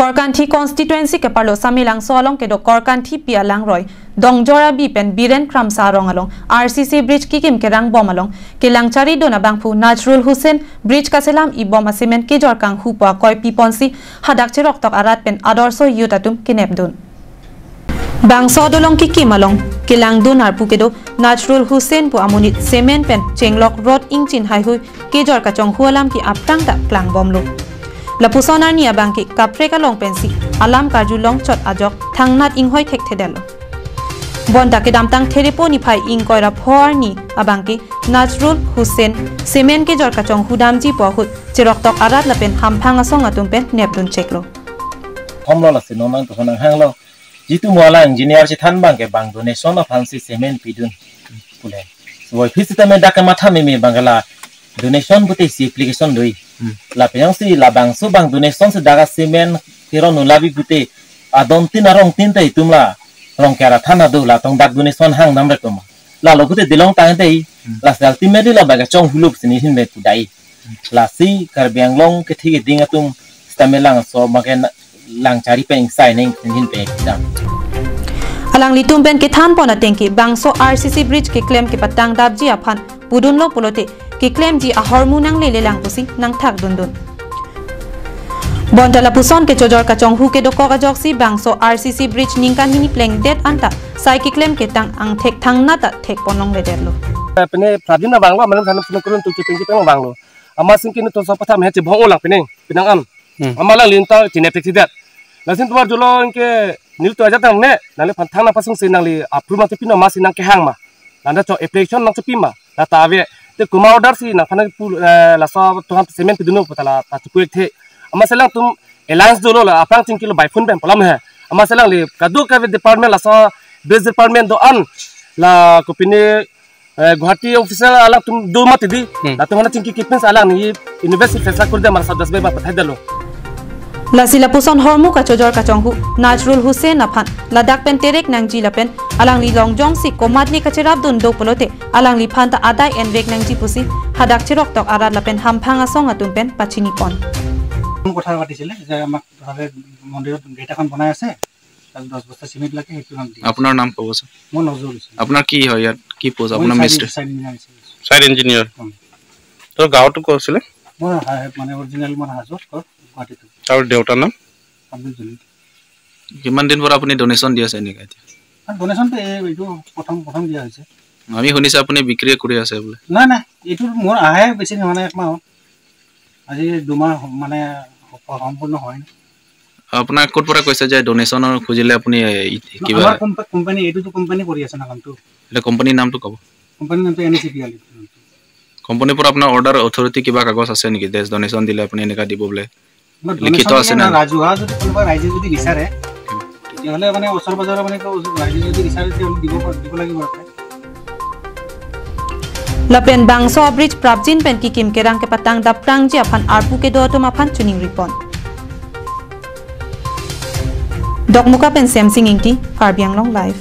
Korkanthi constituency ke parlo samilang solong ke do Korkanthi pialang roy dongjora bi pen biren kram sarong along RCC bridge kikim ke rang bom along ke langchari do na bangphu Najrul Hussein bridge kaselam i bom cement ke jor kang hupa koi piponsi hadak chirok tok arat pen adorso yutatum kinepdun bangso dolong kikim along ke langdun arpu ke do Najrul Hussein pu amunit cement pen chenglok road ingchin hai hui ke jor ka chong hualam ki aptang ta klang bom lo Lapusonar ni abangki kapre ka long pensi alam karju long chot ajok thangnat inghoi thek thedelo bonda ke damtang therepo ni phai ing koira phor ni abangki Najrul Hussein cement ke jor ka chong hudamji pohut chirok tok arat lapen hamphang asong atum pen nepdun cheklo homlo la sino nang to nang hanglo jitu moala engineer si than bang ke bang donation of hansi cement pidun pule so fisita me dak matha me bangala donation buti si application doi la penyang si labang so bang donation se daga cement kiro no labi buti adon tin arong tin tai tumla rong kara thana do la tong dak donation hang namre toma la lo buti dilong tang tai la ultimately la baga chong hulup sini hin me kudai la si karbiang long ke thi ding atum stamelang so magen lang cari peng sai ning hin pe dam alang litum pen ke than pona tengki bangso RCC bridge ke claim ke patang dabji aphan pudun lo polote ki claim ji a hormonang lele lang pusi nang thak dundun bondala puson ke chojor ka chong hu ke do ka joksi bangso RCC bridge ningkan hini pleng det anta sai ki claim ke tang ang thek thang na ta thek ponong le derlo pene pradina banglo manam than pun kurun tu ki pengki peng banglo ama singkin to so patha me che bhong olang peneng pinang am ama lang linta tine president lasin tuar jolo ke nil to ajatang ne nale phang na pasung sinang li approve ma te pino ma sinang ke hang ma landa cho application nang chu pima ta ta ave te kuma order si na phana la so to ham cement pidunu patala ta chu the ama selang tum alliance dolo la apang tin kilo by phone pen palam hai ama selang li kadu ka department la so base department do an la kopine Guwahati official alang tum do mati di la tum hana tin ki kitnes alang ni university faisla kur de mar sa 10 ba pathai dalo la sila puson hormu ka chojor ka chonghu Najrul Hussein aphan ladak pen terek nangji lapen alang li longjong si komat ni ka chirap dun do polote alang li phanta adai en rek nangji pusi hadak chirok tok arat lapen hamphang asong atum pen pachini pon কথা পাতিছিলে যে আমাক ভাবে মন্দিৰত gate এখন বনাই আছে তাত 10 বস্তা সিমেন্ট লাগে হেতু নাম দি আপোনাৰ নাম ক'বছ মই নজৰ আছে আপোনাৰ কি হয় ইয়াত কি পোজ আপোনাৰ মিস্ত্ৰী সাইড ইঞ্জিনিয়াৰ তো গাঁৱটো কৈছিলে মই মানে অৰিজিনাল মই হাজত গুৱাহাটীত আৰু দেউতাৰ নাম আব্দুল জলিল কিমান দিন পৰা আপুনি ডোনেশ্যন দি আছে নেকি এতিয়া ডোনেশ্যনটো এইটো প্ৰথম দিয়া হৈছে আমি শুনিছো আপুনি বিক্ৰী কৰি আছে বোলে না না এইটো মোৰ আহে বেছি নহয় এক মাহ আজি দুমাহ মানে সম্পূৰ্ণ হয় আপোনাৰ কোট পৰা কৈছে যে ডোনেশ্যনৰ খুজিলে আপুনি কিবা আমাৰ কোম্পানী এইটো কোম্পানী কৰি আছে না কামটো এটা কোম্পানীৰ নামটো ক'ব কোম্পানীৰ নামটো এনচিপিএল কোম্পানীৰ পৰা আপোনাৰ অৰ্ডাৰ অথৰিটি কিবা কাগজ আছে নেকি দেশ ডোনেশ্যন দিলে আপুনি এনেকা দিব বোলে লিখিত আছে না ৰাজহুৱা যদি কোনোবা ৰাইজে যদি বিচাৰে তেতিয়াহ'লে মানে ওচৰ বজাৰৰ মানে ৰাইজে যদি বিচাৰে তেতিয়াহ'লে দিব লাগিব lapen bangso bridge prabjin pen ki kim kerang ke patang daprang ji aphan arpu ke do to aphan tuning ripon dokmuka pen samsing ingti karbiang long live